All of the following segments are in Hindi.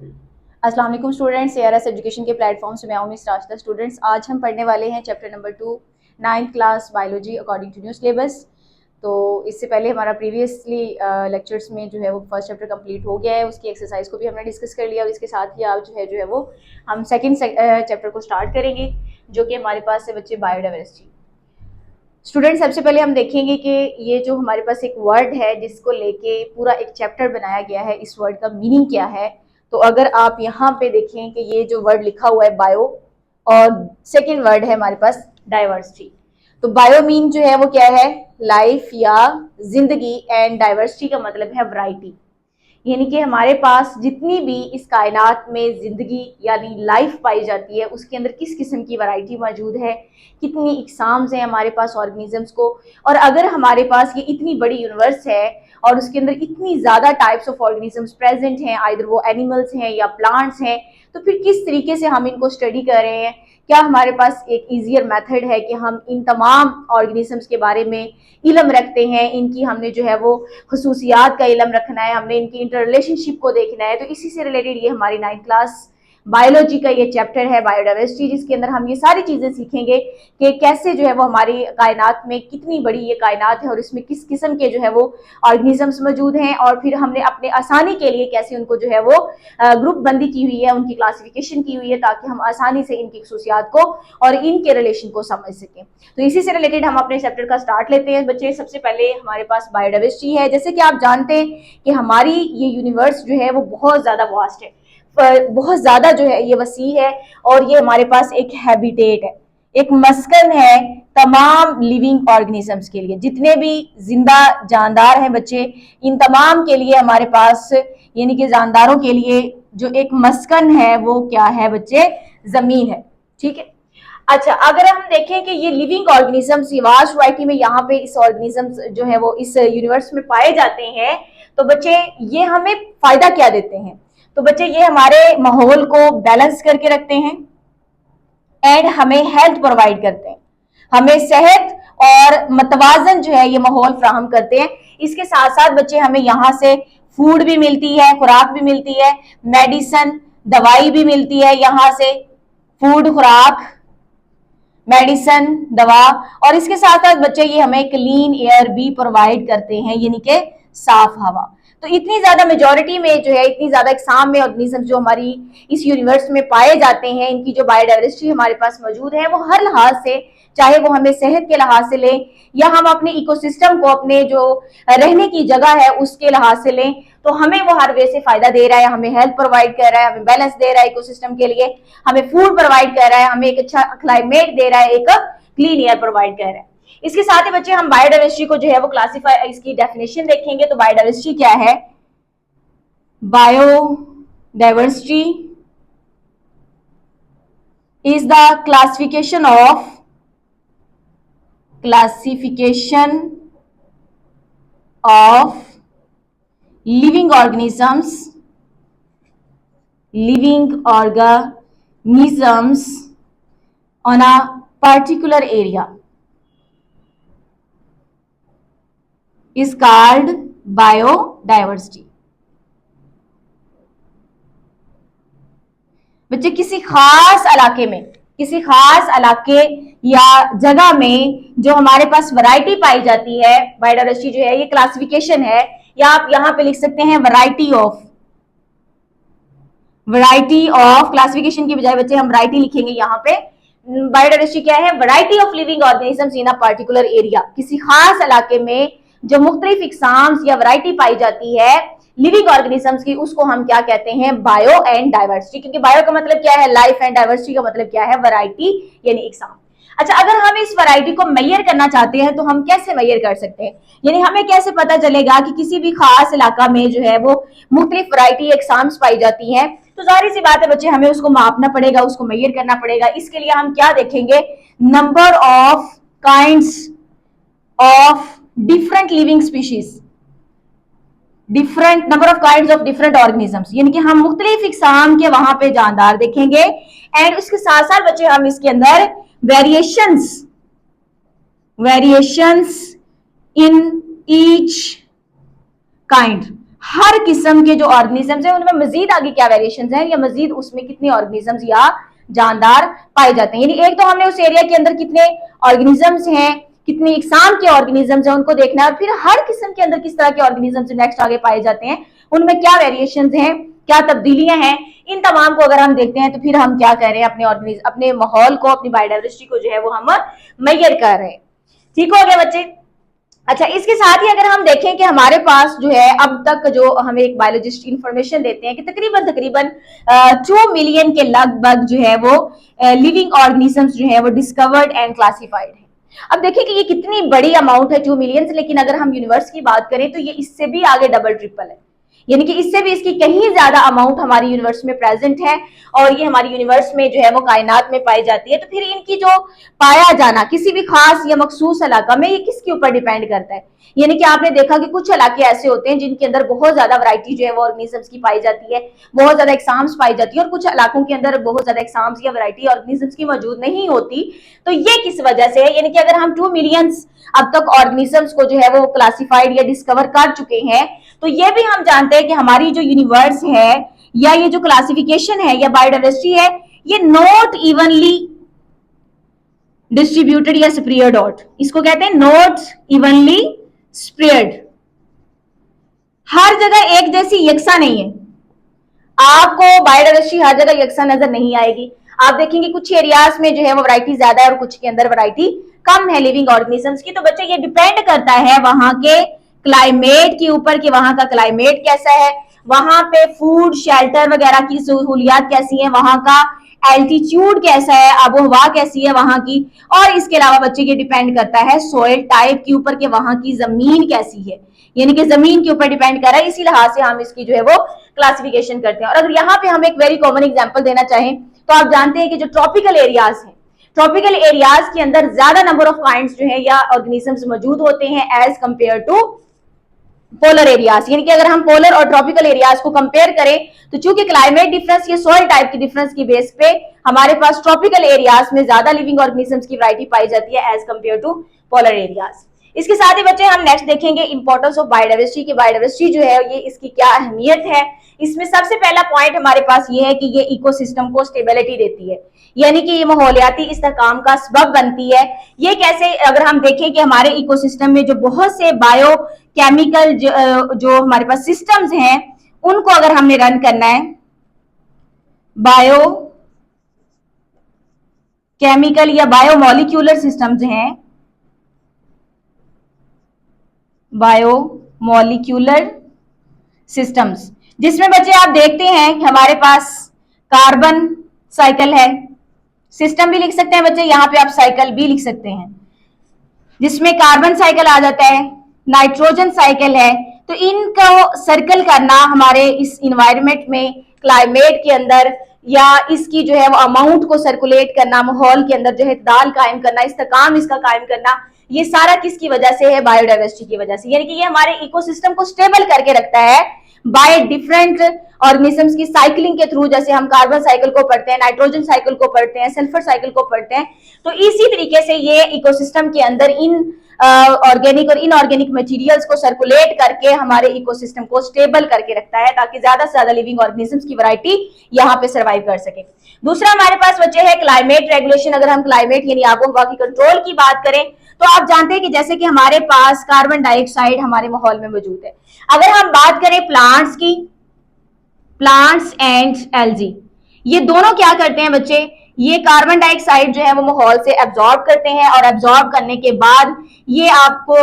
अस्सलाम वालेकुम स्टूडेंट्स, ARS एजुकेशन के प्लेटफॉर्म से मैं हूं मिस राशिदा। स्टूडेंट्स, आज हम पढ़ने वाले हैं chapter number 2 9th class biology according to new syllabus. तो इससे पहले हमारा प्रीवियसली लेक्चर्स में जो है वो फर्स्ट चैप्टर कंप्लीट हो गया है, उसकी एक्सरसाइज को भी हमने डिस्कस कर लिया और इसके साथ ही आप जो है वो हम सेकेंड चैप्टर को स्टार्ट करेंगे, जो कि हमारे पास है बच्चे बायोडाइवर्सिटी। स्टूडेंट, सबसे पहले हम देखेंगे कि ये जो हमारे पास एक वर्ड है जिसको लेके पूरा एक चैप्टर बनाया गया है, इस वर्ड का मीनिंग क्या है। तो अगर आप यहाँ पे देखें कि ये जो वर्ड लिखा हुआ है बायो, और सेकेंड वर्ड है हमारे पास डाइवर्सिटी। तो बायो मीन जो है वो क्या है, लाइफ या जिंदगी, एंड डाइवर्सिटी का मतलब है वैरायटी। यानी कि हमारे पास जितनी भी इस कायनात में जिंदगी यानी लाइफ पाई जाती है, उसके अंदर किस किस्म की वैरायटी मौजूद है, कितनी इकसाम्स हैं हमारे पास ऑर्गेनिजम्स को। और अगर हमारे पास ये इतनी बड़ी यूनिवर्स है और उसके अंदर इतनी ज़्यादा टाइप्स ऑफ ऑर्गेनिजम्स प्रेजेंट हैं, आइदर वो एनिमल्स हैं या प्लांट्स हैं, तो फिर किस तरीके से हम इनको स्टडी कर रहे हैं। क्या हमारे पास एक ईजियर मेथड है कि हम इन तमाम ऑर्गेनिजम्स के बारे में इल्म रखते हैं, इनकी हमने जो है वो खसूसियात का इल्म रखना है, हमने इनकी इंटर रिलेशनशिप को देखना है। तो इसी से रिलेटेड ये हमारी 9th क्लास बायोलॉजी का ये चैप्टर है बायोडाइवर्सिटी, जिसके अंदर हम ये सारी चीजें सीखेंगे कि कैसे जो है वो हमारी कायनात में कितनी बड़ी ये कायनात है और इसमें किस किस्म के जो है वो ऑर्गेनिजम्स मौजूद हैं, और फिर हमने अपने आसानी के लिए कैसे उनको जो है वो ग्रुप बंदी की हुई है, उनकी क्लासिफिकेशन की हुई है, ताकि हम आसानी से इनकी खसूसियात को और इनके रिलेशन को समझ सकें। तो इसी से रिलेटेड हम अपने चैप्टर का स्टार्ट लेते हैं बच्चे। सबसे पहले हमारे पास बायोडाइवर्सिटी है। जैसे कि आप जानते हैं कि हमारी ये यूनिवर्स जो है वो बहुत ज्यादा वास्ट है, बहुत ज्यादा जो है ये वसी है, और ये हमारे पास एक हैबिटेट है, एक मस्कन है तमाम लिविंग ऑर्गेनिजम्स के लिए। जितने भी जिंदा जानदार हैं बच्चे, इन तमाम के लिए हमारे पास यानी कि जानदारों के लिए जो एक मस्कन है वो क्या है बच्चे, जमीन है। ठीक है। अच्छा, अगर हम देखें कि ये लिविंग ऑर्गेनिजम्स वास्ट वैरायटी में यहाँ पे इस ऑर्गेनिजम्स जो है वो इस यूनिवर्स में पाए जाते हैं, तो बच्चे ये हमें फायदा क्या देते हैं। तो बच्चे ये हमारे माहौल को बैलेंस करके रखते हैं एंड हमें हेल्थ प्रोवाइड करते हैं, हमें सेहत और मतवाजन जो है ये माहौल फ्राहम करते हैं। इसके साथ साथ बच्चे हमें यहाँ से फूड भी मिलती है, खुराक भी मिलती है, मेडिसन दवाई भी मिलती है यहाँ से, फूड खुराक मेडिसन दवा, और इसके साथ साथ बच्चे ये हमें क्लीन एयर भी प्रोवाइड करते हैं, यानी कि साफ हवा। तो इतनी ज्यादा मेजोरिटी में जो है, इतनी ज्यादा एग्जाम में ऑर्गेनिज्म जो हमारी इस यूनिवर्स में पाए जाते हैं, इनकी जो बायोडाइवर्सिटी हमारे पास मौजूद है, वो हर लिहाज से, चाहे वो हमें सेहत के लिहाज से लें या हम अपने इकोसिस्टम को, अपने जो रहने की जगह है उसके लिहाज से लें, तो हमें वो हर वे से फायदा दे रहा है। हमें हेल्थ प्रोवाइड कर रहा है, हमें बैलेंस दे रहा है इकोसिस्टम के लिए, हमें फूड प्रोवाइड कर रहा है, हमें एक अच्छा क्लाइमेट दे रहा है, एक क्लीन एयर प्रोवाइड कर रहा है। इसके साथ ही बच्चे हम बायोडाइवर्सिटी को जो है वो क्लासिफाई, इसकी डेफिनेशन देखेंगे। तो बायोडाइवर्सिटी क्या है, biodiversity is the classification of living organisms on a particular area is called biodiversity। बच्चे किसी खास इलाके में, किसी खास इलाके या जगह में जो हमारे पास वैरायटी पाई जाती है, बायोडाइवर्सिटी जो है ये क्लासिफिकेशन है, या आप यहां पे लिख सकते हैं वैरायटी ऑफ क्लासिफिकेशन की बजाय बच्चे हम वैरायटी लिखेंगे यहाँ पे। बायोडाइवर्सिटी क्या है, variety of living organisms in a particular area, किसी खास इलाके में जो मुख्तलिफ इकसाम्स या वैरायटी पाई जाती है लिविंग ऑर्गेनिजम्स की, उसको हम क्या कहते हैं, बायो एंड डाइवर्सिटी। क्योंकि बायो का मतलब क्या है, लाइफ, एंड डाइवर्सिटी का मतलब क्या है, वैरायटी यानी इकसाम। अच्छा, अगर हम इस वैरायटी को मेजर करना चाहते हैं तो हम कैसे मेजर कर सकते हैं, यानी हमें कैसे पता चलेगा कि किसी भी खास इलाका में जो है वो मुख्तलिफ वैरायटी एग्जाम्स पाई जाती हैं। तो जाहिर सी बात है बच्चे, हमें उसको मापना पड़ेगा, उसको मेजर करना पड़ेगा। इसके लिए हम क्या देखेंगे, number of kinds of different living species, different number of kinds of different organisms, यानी कि हम मुख्तलिफ इकसाम के वहां पे जानदार देखेंगे। एंड उसके साथ साथ बच्चे हम इसके अंदर वेरिएशंस इन ईच काइंड, हर किस्म के जो ऑर्गेनिजम्स हैं उनमें मजीद आगे क्या वेरिएशंस हैं या मजीद उसमें कितने ऑर्गेनिजम्स या जानदार पाए जाते हैं। यानी एक तो हमने उस एरिया के अंदर कितने ऑर्गेनिजम्स हैं, कितनी इकसाम के ऑर्गेनिजम्स हैं उनको देखना है, और फिर हर किस्म के अंदर किस तरह के ऑर्गेनिजम्स नेक्स्ट आगे पाए जाते हैं, उनमें क्या वेरिएशंस हैं, क्या तब्दीलियां हैं, इन तमाम को अगर हम देखते हैं तो फिर हम क्या कह रहे हैं, अपने माहौल को, अपनी बायोडाइवर्सिटी को जो है वो हम मेजर कर रहे हैं। ठीक हो गया बच्चे। अच्छा, इसके साथ ही अगर हम देखें कि हमारे पास जो है अब तक जो हमें एक बायोलॉजिस्ट इंफॉर्मेशन देते हैं कि तकरीबन 2 मिलियन के लगभग जो है वो लिविंग ऑर्गेनिजम्स जो है वो डिस्कवर्ड एंड क्लासिफाइड है। अब देखिए कि ये कितनी बड़ी अमाउंट है 2 मिलियन, लेकिन अगर हम यूनिवर्स की बात करें तो ये इससे भी आगे डबल ट्रिपल है, यानी कि इससे भी इसकी कहीं ज्यादा अमाउंट हमारी यूनिवर्स में प्रेजेंट है और ये हमारी यूनिवर्स में जो है वो कायनात में पाई जाती है। तो फिर इनकी जो पाया जाना किसी भी खास या मखसूस इलाका में, ये किसके ऊपर डिपेंड करता है। यानी कि आपने देखा कि कुछ इलाके ऐसे होते हैं जिनके अंदर बहुत ज्यादा वैरायटी जो है वो ऑर्गेनिजम्स की पाई जाती है, बहुत ज्यादा एग्जाम्स पाई जाती है, और कुछ इलाकों के अंदर बहुत ज्यादा एग्जाम्स या वैरायटी ऑर्गेनिजम्स की मौजूद नहीं होती। तो ये किस वजह से है, यानी कि अगर हम 2 मिलियंस अब तक ऑर्गेनिजम्स को जो है वो क्लासिफाइड या डिस्कवर कर चुके हैं, तो ये भी हम जानते हैं कि हमारी जो यूनिवर्स है या ये जो क्लासिफिकेशन है या बायोडाइवर्सिटी है, ये नॉट इवनली डिस्ट्रीब्यूटेड या स्प्रेड आउट, इसको कहते हैं नॉट इवनली स्प्रेड। हर जगह एक जैसी यकसा नहीं है, आपको बायोडाइवर्सिटी हर जगह यकसा नजर नहीं आएगी। आप देखेंगे कुछ एरियाज में जो है वो वैरायटी ज्यादा है और कुछ के अंदर वैरायटी कम है लिविंग ऑर्गेनिजम्स की। तो बच्चे ये डिपेंड करता है वहां के क्लाइमेट के ऊपर कि वहां का क्लाइमेट कैसा है, वहां पे फूड शेल्टर वगैरह की सहूलियात कैसी है, वहां का एल्टीट्यूड कैसा है, आबो हवा कैसी है वहां की, और इसके अलावा बच्चे ये डिपेंड करता है सोइल टाइप के ऊपर कि वहां की जमीन कैसी है, यानी कि जमीन के ऊपर डिपेंड कर रहा है। इसी लिहाज से हम इसकी जो है वो क्लासिफिकेशन करते हैं। और अगर यहाँ पे हम एक वेरी कॉमन एग्जांपल देना चाहें तो आप जानते हैं कि जो ट्रॉपिकल एरियाज हैं, ट्रॉपिकल एरियाज के अंदर ज्यादा नंबर ऑफ काइंड्स जो है या ऑर्गेनिजम्स मौजूद होते हैं as compare to polar areas. यानी कि अगर हम पोलर और ट्रॉपिकल एरियाज को कंपेयर करें तो चूंकि क्लाइमेट डिफरेंस या सॉइल टाइप की डिफरेंस की बेस पे हमारे पास ट्रॉपिकल एरियाज में ज्यादा लिविंग ऑर्गेनिजम्स की वैरायटी पाई जाती है as compare to polar areas. इसके साथ ही बच्चे हम नेक्स्ट देखेंगे इंपॉर्टेंस ऑफ बायोडाइवर्सिटी की। बायोडाइवर्सिटी जो है ये इसकी क्या अहमियत है। इसमें सबसे पहला पॉइंट हमारे पास ये है कि ये इकोसिस्टम को स्टेबिलिटी देती है, यानी कि ये माहौलियाती इस्तेहकाम का सबब बनती है। ये कैसे, अगर हम देखें कि हमारे इकोसिस्टम में जो बहुत से बायो केमिकल जो हमारे पास सिस्टम्स हैं उनको अगर हमने रन करना है, बायो केमिकल या बायोमोलिक्यूलर सिस्टम्स हैं, बायोमोलिक्यूलर सिस्टम्स, जिसमें बच्चे आप देखते हैं कि हमारे पास कार्बन साइकिल है, सिस्टम भी लिख सकते हैं बच्चे, यहां पे आप साइकिल भी लिख सकते हैं, जिसमें कार्बन साइकिल आ जाता है, नाइट्रोजन साइकिल है। तो इनको सर्कल करना हमारे इस इन्वायरमेंट में, क्लाइमेट के अंदर, या इसकी जो है वो अमाउंट को सर्कुलेट करना, माहौल के अंदर जो है दाल कायम करना, इस्तेकाम इसका कायम करना, ये सारा किसकी वजह से है, बायोडाइवर्सिटी की वजह से। यानी कि ये हमारे इकोसिस्टम को स्टेबल करके रखता है बाय डिफरेंट ऑर्गेनिजम्स की साइकिलिंग के थ्रू। जैसे हम कार्बन साइकिल को पढ़ते हैं, नाइट्रोजन साइकिल को पढ़ते हैं, सल्फर साइकिल को पढ़ते हैं, तो इसी तरीके से ये इकोसिस्टम के अंदर इन ऑर्गेनिक और इनऑर्गेनिक मटेरियल्स को सर्कुलेट करके हमारे इकोसिस्टम को स्टेबल करके रखता है ताकि ज्यादा से ज्यादा लिविंग ऑर्गेनिजम्स की वैरायटी यहाँ पे सर्वाइव कर सके। दूसरा हमारे पास बच्चे है क्लाइमेट रेगुलेशन। अगर हम क्लाइमेट यानी आबो हवा की कंट्रोल की बात करें तो आप जानते हैं कि जैसे कि हमारे पास कार्बन डाइऑक्साइड हमारे माहौल में मौजूद है। अगर हम बात करें प्लांट्स की, प्लांट्स एंड एल्गी, ये दोनों क्या करते हैं बच्चे, ये कार्बन डाइऑक्साइड जो है वो माहौल से एब्जॉर्ब करते हैं, और एब्जॉर्ब करने के बाद ये आपको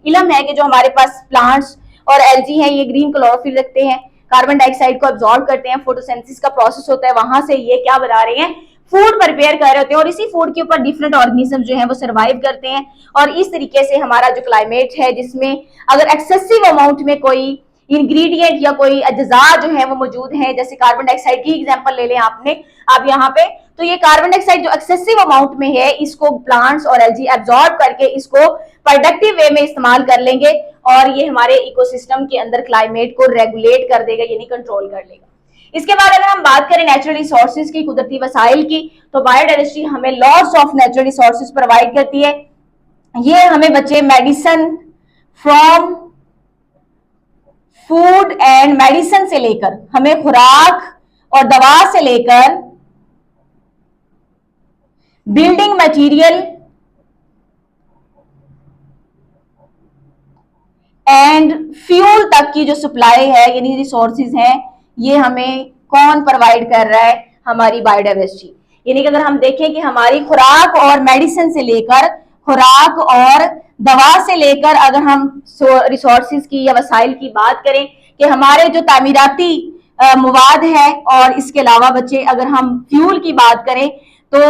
इल्म है कि जो हमारे पास प्लांट्स और एल्गी हैं ये ग्रीन क्लोरोफिल रखते हैं, कार्बन डाइऑक्साइड को एब्जॉर्ब करते हैं, फोटोसिंथेसिस का प्रोसेस होता है, वहां से ये क्या बना रहे हैं, फूड प्रिपेयर कर रहे होते हैं, और इसी फूड के ऊपर डिफरेंट ऑर्गेनिज्म जो है वो सर्वाइव करते हैं। और इस तरीके से हमारा जो क्लाइमेट है, जिसमें अगर एक्सेसिव अमाउंट में कोई इंग्रेडिएंट या कोई अज्जा जो है वो मौजूद है, जैसे कार्बन डाइऑक्साइड की एग्जांपल ले लें आप यहाँ पे, तो ये कार्बन डाइऑक्साइड जो एक्सेसिव अमाउंट में है इसको प्लांट्स और एल्गी एब्जॉर्ब करके इसको प्रोडक्टिव वे में इस्तेमाल कर लेंगे, और ये हमारे इकोसिस्टम के अंदर क्लाइमेट को रेगुलेट कर देगा, यानी कंट्रोल कर लेगा। इसके बाद अगर हम बात करें नेचुरल रिसोर्सेज की, कुदरती वसाइल की, तो बायोडाइवर्सिटी हमें lots of natural resources provide करती है। ये हमें बच्चे medicine from food and medicine से लेकर, हमें खुराक और दवा से लेकर बिल्डिंग मटेरियल एंड फ्यूल तक की जो सप्लाई है यानी रिसोर्सेज हैं, ये हमें कौन प्रोवाइड कर रहा है? हमारी बायोडाइवर्सिटी। यानी कि अगर हम देखें कि हमारी खुराक और मेडिसिन से लेकर, खुराक और दवा से लेकर अगर हम रिसोर्सेज की या वसाइल की बात करें कि हमारे जो तामीराती मवाद है, और इसके अलावा बच्चे अगर हम फ्यूल की बात करें तो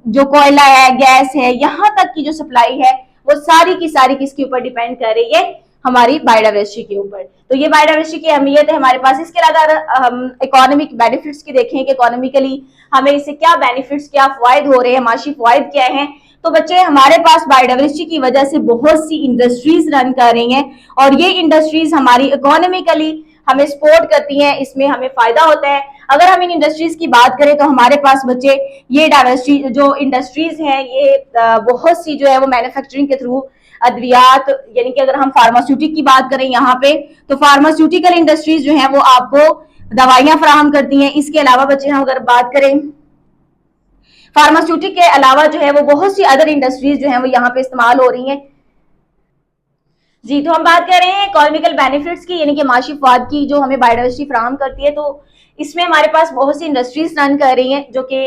जो कोयला है, गैस है, यहाँ तक की जो सप्लाई है वो सारी की सारी किसके ऊपर डिपेंड कर रही है? हमारी बायोडाइवर्सिटी के ऊपर। तो ये बायोडाइवर्सिटी की अहमियत है हमारे पास। इसके अलावा अगर हम इकोनॉमिक बेनिफिट्स की देखें कि इकोनॉमिकली हमें इससे क्या बेनिफिट्स, क्या फायदे हो रहे हैं, माशी फायदे क्या हैं, तो बच्चे हमारे पास बायोडाइवर्सिटी की वजह से बहुत सी इंडस्ट्रीज रन कर रही हैं और ये इंडस्ट्रीज हमारी इकोनॉमिकली हमें सपोर्ट करती हैं, इसमें हमें फायदा होता है। अगर हम इन इंडस्ट्रीज की बात करें तो हमारे पास बच्चे ये डाइवर्सिटी जो इंडस्ट्रीज हैं ये बहुत सी जो है वो मैन्युफैक्चरिंग के थ्रू अद्वियात, यानी कि अगर हम फार्मास्यूटिक की बात करें यहाँ पे तो फार्मास्यूटिकल इंडस्ट्रीज जो है वो आपको दवाइयां फराहम करती हैं। इसके अलावा बच्चे हम अगर बात करें फार्मास्यूटिक के अलावा जो है वो बहुत सी अदर इंडस्ट्रीज जो है वो यहाँ पे इस्तेमाल हो रही हैं। जी, तो हम बात कर रहे हैं इकोनॉमिकल बेनिफिट्स की, यानी कि माशी फायद की जो हमें बायोडाइवर्सिटी फराहम करती है। तो इसमें हमारे पास बहुत सी इंडस्ट्रीज रन कर रही हैं जो कि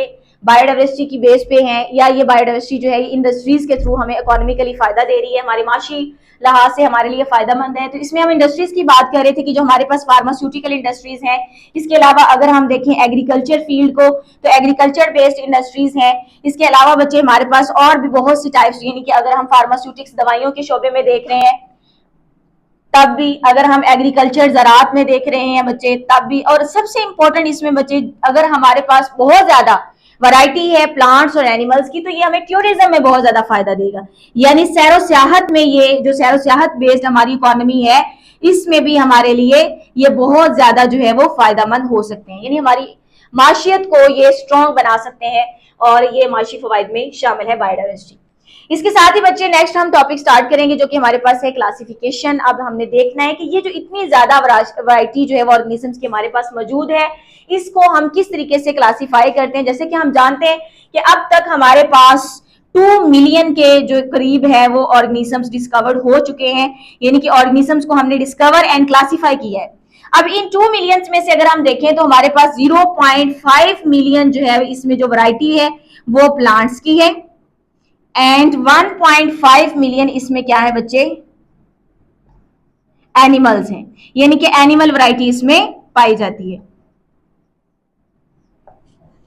बायोडाइवर्सिटी की बेस पे हैं, या ये बायोडाइवर्सिटी जो है इंडस्ट्रीज के थ्रू हमें इकोनॉमिकली फायदा दे रही है, हमारे माशी लिहाज से हमारे लिए फायदेमंद है। तो इसमें हम इंडस्ट्रीज की बात कर रहे थे कि जो हमारे पास फार्मास्यूटिकल इंडस्ट्रीज हैं। इसके अलावा अगर हम देखें एग्रीकल्चर फील्ड को तो एग्रीकल्चर बेस्ड इंडस्ट्रीज हैं। इसके अलावा बच्चे हमारे पास और भी बहुत सी टाइप्स, यानी कि अगर हम फार्मास्यूटिक्स दवाइयों के शोबे में देख रहे हैं तब भी, अगर हम एग्रीकल्चर ज़राअत में देख रहे हैं बच्चे तब भी, और सबसे इंपॉर्टेंट इसमें बच्चे अगर हमारे पास बहुत ज्यादा वैरायटी है प्लांट्स और एनिमल्स की तो ये हमें टूरिज्म में बहुत ज्यादा फायदा देगा। यानी सैरो सियाहत में, ये जो सैरो सियाहत बेस्ड हमारी इकोनॉमी है इसमें भी हमारे लिए ये बहुत ज्यादा जो है वो फायदेमंद हो सकते हैं, यानी हमारी माशियत को ये स्ट्रॉन्ग बना सकते हैं और ये माशी फवाइद में शामिल है बायोडाइवर्सिटी। इसके साथ ही बच्चे नेक्स्ट हम टॉपिक स्टार्ट करेंगे जो कि हमारे पास है क्लासिफिकेशन। अब हमने देखना है कि ये जो इतनी ज्यादा वैरायटी जो है वो ऑर्गेनिजम्स की हमारे पास मौजूद है इसको हम किस तरीके से क्लासिफाई करते हैं। जैसे कि हम जानते हैं कि अब तक हमारे पास 2 मिलियन के जो करीब है वो ऑर्गेनिजम्स डिस्कवर्ड हो चुके हैं, यानी कि ऑर्गेनिजम्स को हमने डिस्कवर एंड क्लासिफाई किया है। अब इन 2 मिलियन में से अगर हम देखें तो हमारे पास 0.5 मिलियन जो है इसमें जो वैरायटी है वो प्लांट्स की है एंड 1.5 मिलियन इसमें क्या है बच्चे? एनिमल्स हैं, यानी कि एनिमल वैरायटी इसमें पाई जाती है।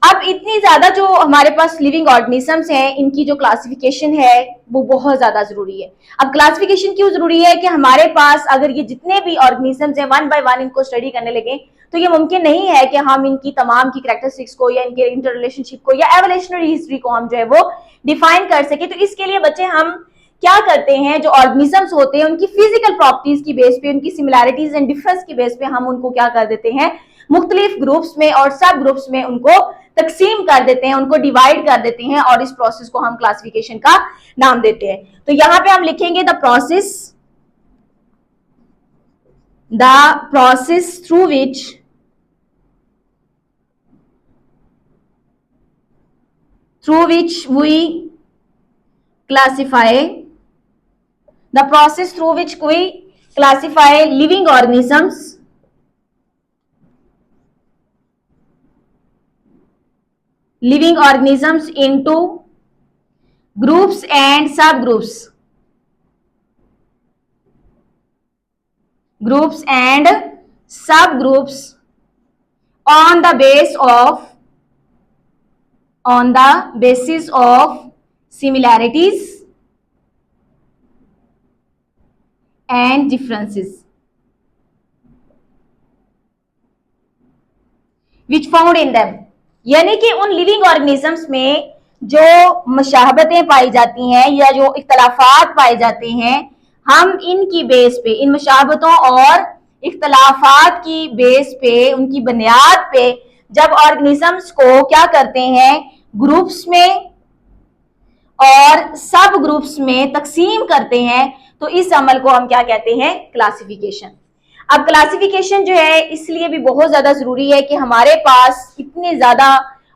अब इतनी ज्यादा जो हमारे पास लिविंग ऑर्गेनिजम्स हैं इनकी जो क्लासिफिकेशन है वो बहुत ज्यादा जरूरी है। अब क्लासिफिकेशन क्यों जरूरी है कि हमारे पास अगर ये जितने भी ऑर्गेनिजम्स हैं वन बाय वन इनको स्टडी करने लगे तो ये मुमकिन नहीं है कि हम इनकी तमाम की कैरेक्टरिस्टिक्स को या इनके इंटर रिलेशनशिप को या एवोल्यूशनरी हिस्ट्री को हम जो है वो डिफाइन कर सके। तो इसके लिए बच्चे हम क्या करते हैं, जो ऑर्गेनिजम्स होते हैं उनकी फिजिकल प्रॉपर्टीज की बेस पे, उनकी सिमिलैरिटीज एंड डिफरेंस की बेस पे हम उनको क्या कर देते हैं, मुख्तलिफ ग्रुप्स में और सब ग्रुप्स में उनको तकसीम कर देते हैं, उनको डिवाइड कर देते हैं और इस प्रोसेस को हम क्लासिफिकेशन का नाम देते हैं। तो यहां पे हम लिखेंगे the process through which we classify the process through which we classify living organisms into groups and subgroups, on the basis of similarities and differences which found in them। यानी कि उन लिविंग ऑर्गेनिजम्स में जो मुशाहबतें पाई जाती हैं या जो इख्तलाफात पाए जाते हैं, हम इनकी बेस पे, इन मुशाहबतों और इख्तलाफात की बेस पे, उनकी बुनियाद पे जब ऑर्गेनिजम्स को क्या करते हैं, ग्रुप्स में और सब ग्रुप्स में तकसीम करते हैं, तो इस अमल को हम क्या कहते हैं, क्लासिफिकेशन। अब क्लासिफिकेशन जो है इसलिए भी बहुत ज्यादा जरूरी है कि हमारे पास इतने ज्यादा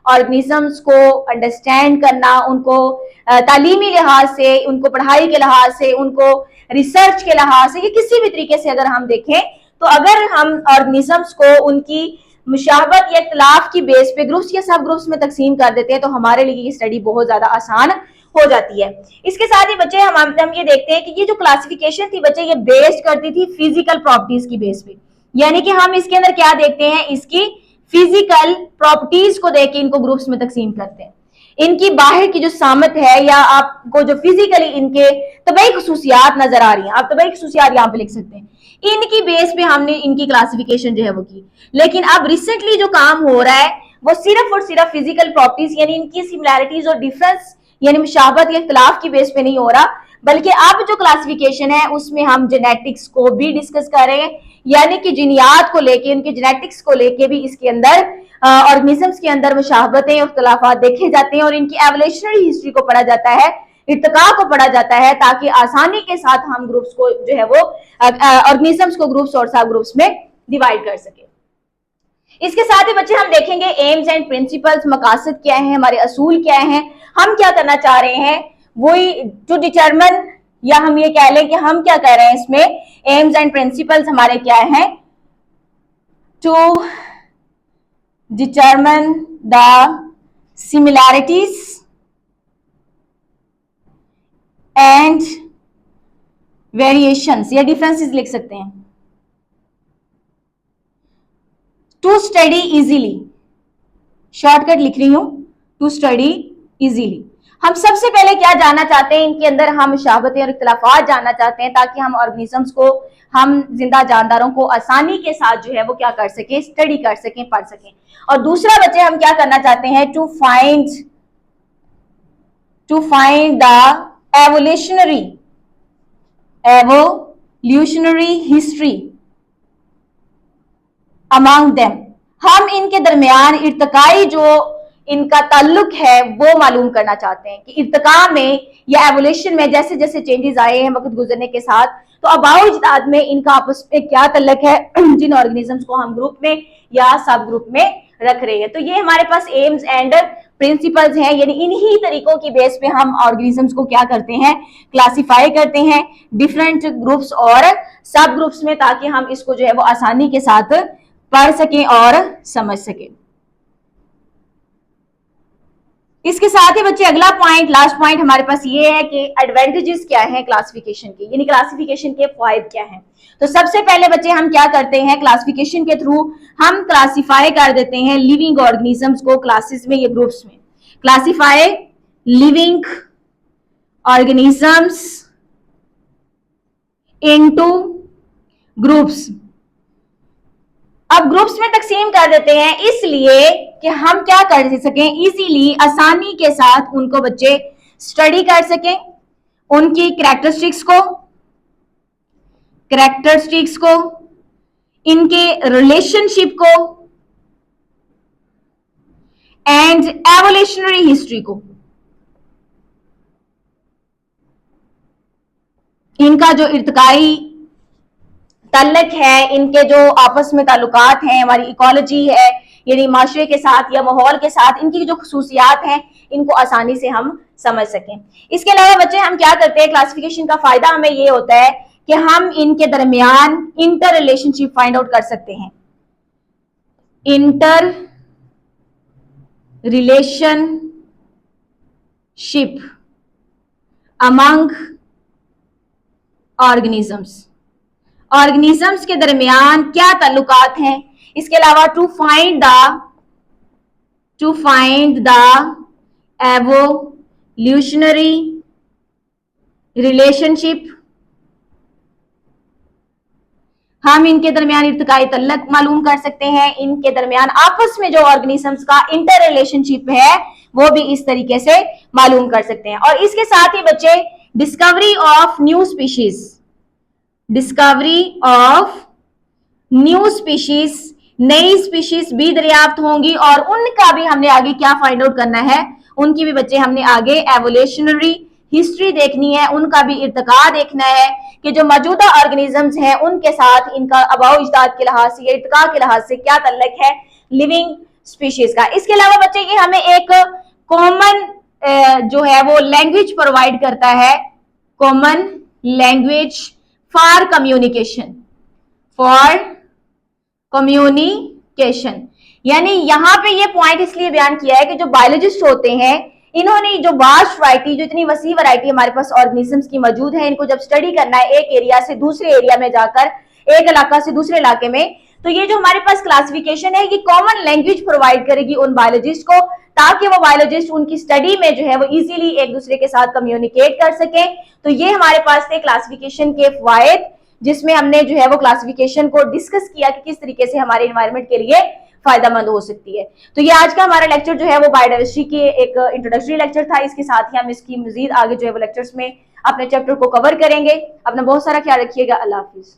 ऑर्गेनिजम्स को अंडरस्टैंड करना, उनको तालीमी लिहाज से, उनको पढ़ाई के लिहाज से, उनको रिसर्च के लिहाज से, ये किसी भी तरीके से अगर हम देखें तो अगर हम ऑर्गेनिजम्स को उनकी मुशाबत या इख्तिलाफ की बेस पे ग्रुप्स या सब ग्रुप्स में तकसीम कर देते हैं तो हमारे लिए ये स्टडी बहुत ज्यादा आसान हो जाती है। इसके साथ ही बच्चे हम ये देखते हैं कि ये जो क्लासिफिकेशन थी बच्चे ये बेस्ड करती थी फिजिकल प्रॉपर्टीज की बेस पे, यानी कि हम इसके अंदर क्या देखते हैं, इसकी फिजिकल प्रॉपर्टीज को देख के इनको ग्रुप्स में तकसीम करते हैं। इनकी बाहर की जो सामत है या आपको जो फिजिकली इनके तबई खसूसियात नजर आ रही हैं, आप तबई खसूसियात यहाँ पे लिख सकते हैं, इनकी बेस पे हमने इनकी क्लासिफिकेशन जो है वो की। लेकिन अब रिसेंटली जो काम हो रहा है वो सिर्फ और सिर्फ फिजिकल प्रॉपर्टीज यानी इनकी सिमिलैरिटीज और डिफरेंस यानी मुशाबत या इख्तिलाफ की बेस पे नहीं हो रहा, बल्कि अब जो क्लासिफिकेशन है उसमें हम जेनेटिक्स को भी डिस्कस कर रहे हैं, यानी कि जीनियात को लेके, उनके जेनेटिक्स को लेके भी इसके अंदर ऑर्गेनिजम्स के अंदर मुशाबतें और इख्तिलाफात देखे जाते हैं और इनकी एवोल्यूशनरी हिस्ट्री को पढ़ा जाता है, इर्तिका को पढ़ा जाता है, ताकि आसानी के साथ हम ग्रुप्स को जो है वो ऑर्गेनिजम्स को ग्रुप्स और सब ग्रुप्स में डिवाइड कर सके। इसके साथ ही बच्चे हम देखेंगे एम्स एंड प्रिंसिपल्स, मकासद क्या है, हमारे असूल क्या हैं, हम क्या करना चाह रहे हैं, वही टू डिटरमिन, या हम ये कह लें कि हम क्या कह रहे हैं इसमें, एम्स एंड प्रिंसिपल्स हमारे क्या हैं, to determine the similarities and variations या डिफरेंसेस लिख सकते हैं, टू स्टडी इजीली, शॉर्टकट लिख रही हूं, टू स्टडी इजीली। हम सबसे पहले क्या जानना चाहते हैं, इनके अंदर हम मुशाबतें और इख्तिलाफात जानना चाहते हैं ताकि हम ऑर्गेनिजम्स को, हम जिंदा जानदारों को आसानी के साथ जो है वो क्या कर सकें, स्टडी कर सकें, पढ़ सकें। और दूसरा बच्चे हम क्या करना चाहते हैं, to find the evolutionary history among them, हम इनके दरमियान इर्तिकाई जो इनका ताल्लुक है वो मालूम करना चाहते हैं कि इर्तिका में या एवोल्यूशन में जैसे जैसे चेंजेस आए हैं वक्त गुजरने के साथ, तो अबाउ इजदाद में इनका आपस में क्या ताल्लुक है जिन ऑर्गेनिजम्स को हम ग्रुप में या सब ग्रुप में रख रहे हैं। तो ये हमारे पास एम्स एंड प्रिंसिपल्स हैं, यानी इन्हीं तरीकों की बेस पे हम ऑर्गेनिजम्स को क्या करते हैं, क्लासिफाई करते हैं डिफरेंट ग्रुप्स और सब ग्रुप्स में, ताकि हम इसको जो है वो आसानी के साथ पढ़ सकें और समझ सकें। इसके साथ ही बच्चे अगला पॉइंट, लास्ट पॉइंट हमारे पास ये है कि एडवांटेजेस क्या हैं क्लासिफिकेशन के, यानी क्लासिफिकेशन के फायदे क्या हैं। तो सबसे पहले बच्चे हम क्या करते हैं, क्लासिफिकेशन के थ्रू हम क्लासिफाई कर देते हैं लिविंग ऑर्गेनिजम्स को क्लासेस में या ग्रुप्स में। Classify living organisms into groups. अब ग्रुप्स में तकसीम कर देते हैं इसलिए कि हम क्या कर सकें, इजीली आसानी के साथ उनको बच्चे स्टडी कर सकें, उनकी कैरेक्टरिस्टिक्स को, इनके रिलेशनशिप को एंड एवोल्यूशनरी हिस्ट्री को, इनका जो इर्तिकाई ताल्लुक है, इनके जो आपस में ताल्लुकात हैं, हमारी इकोलॉजी है यानी माशरे के साथ या माहौल के साथ, इनकी जो खसूसियात हैं इनको आसानी से हम समझ सकें। इसके अलावा बच्चे हम क्या करते हैं, क्लासिफिकेशन का फायदा हमें ये होता है कि हम इनके दरमियान इंटर रिलेशनशिप फाइंड आउट कर सकते हैं, इंटर रिलेशनशिप अमंग ऑर्गेनिजम्स के दरमियान क्या ताल्लुकात हैं। इसके अलावा to find the evolutionary relationship, हम इनके दरमियान इर्तिकाई ताल्लुक मालूम कर सकते हैं, इनके दरमियान आपस में जो ऑर्गेनिजम्स का इंटर रिलेशनशिप है वो भी इस तरीके से मालूम कर सकते हैं। और इसके साथ ही बच्चे डिस्कवरी ऑफ न्यू स्पीशीज, नई स्पीशीज भी दरियाफ्त होंगी और उनका भी हमने आगे क्या फाइंड आउट करना है, उनकी भी बच्चे हमने आगे एवोल्यूशनरी हिस्ट्री देखनी है, उनका भी इर्तिका देखना है कि जो मौजूदा ऑर्गेनिजम्स हैं उनके साथ इनका आबाओ इजदाद के लिहाज से या इर्तिका के लिहाज से क्या तल्लक है लिविंग स्पीशीज का। इसके अलावा बच्चे ये हमें एक कॉमन जो है वो लैंग्वेज प्रोवाइड करता है, common language for communication, for communication. यानी यहाँ पे ये पॉइंट इसलिए बयान किया है कि जो बायोलॉजिस्ट होते हैं इन्होंने जो वास्ट वैरायटी, जो इतनी वसी वैरायटी हमारे पास ऑर्गेनिजम्स की मौजूद है, इनको जब स्टडी करना है एक एरिया से दूसरे एरिया में जाकर, एक इलाका से दूसरे इलाके में, तो ये जो हमारे पास क्लासिफिकेशन है ये कॉमन लैंग्वेज प्रोवाइड करेगी उन बायोलॉजिस्ट को, ताकि वो बायोलॉजिस्ट उनकी स्टडी में जो है वो इजीली एक दूसरे के साथ कम्युनिकेट कर सके। तो ये हमारे पास थे क्लासिफिकेशन के फायदे, जिसमें हमने जो है वो क्लासिफिकेशन को डिस्कस किया कि किस तरीके से हमारे एनवायरनमेंट के लिए फायदेमंद हो सकती है। तो ये आज का हमारा लेक्चर जो है वो बायोडाइवर्सिटी के एक इंट्रोडक्टरी लेक्चर था। इसके साथ ही हम इसकी मजीद आगे जो है वो लेक्चर्स में अपने चैप्टर को कवर करेंगे। अपना बहुत सारा ख्याल रखिएगा। अल्लाह हाफिज।